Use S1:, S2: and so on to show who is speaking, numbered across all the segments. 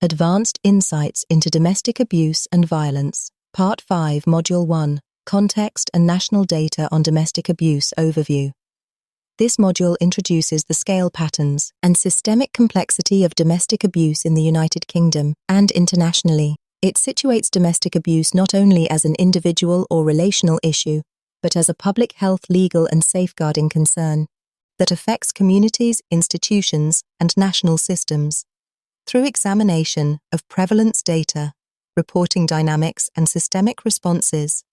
S1: Advanced Insights into Domestic Abuse and Violence, Part 5, Module 1, Context and National Data on Domestic Abuse Overview. This module introduces the scale patterns and systemic complexity of domestic abuse in the United Kingdom and internationally. It situates domestic abuse not only as an individual or relational issue, but as a public health, legal and safeguarding concern that affects communities, institutions, and national systems. Through examination of prevalence data, reporting dynamics, and systemic responses,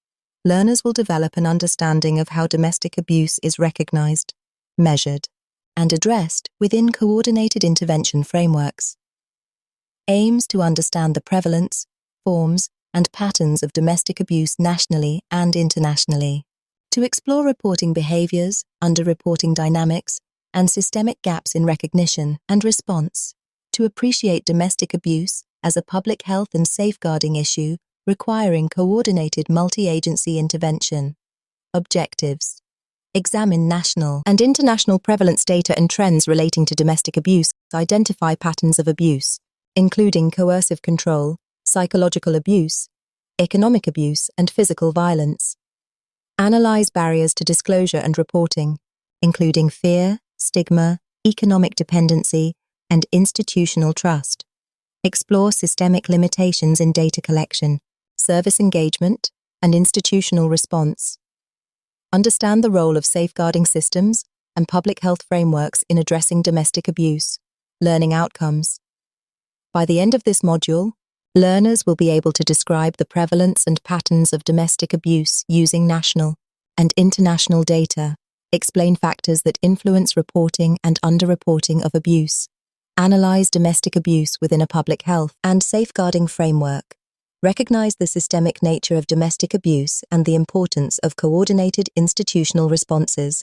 S1: learners will develop an understanding of how domestic abuse is recognized, measured, and addressed within coordinated intervention frameworks. Aims to understand the prevalence, forms, and patterns of domestic abuse nationally and internationally. To explore reporting behaviors, underreporting dynamics, and systemic gaps in recognition and response. To appreciate domestic abuse as a public health and safeguarding issue requiring coordinated multi-agency intervention. Objectives: examine national and international prevalence data and trends relating to domestic abuse, identify patterns of abuse, including coercive control, psychological abuse, economic abuse, and physical violence. Analyze barriers to disclosure and reporting, including fear, stigma, economic dependency, and institutional trust. Explore systemic limitations in data collection, service engagement, and institutional response. Understand the role of safeguarding systems and public health frameworks in addressing domestic abuse. Learning outcomes. By the end of this module, learners will be able to describe the prevalence and patterns of domestic abuse using national and international data, explain factors that influence reporting and underreporting of abuse, analyze domestic abuse within a public health and safeguarding framework, recognize the systemic nature of domestic abuse and the importance of coordinated institutional responses,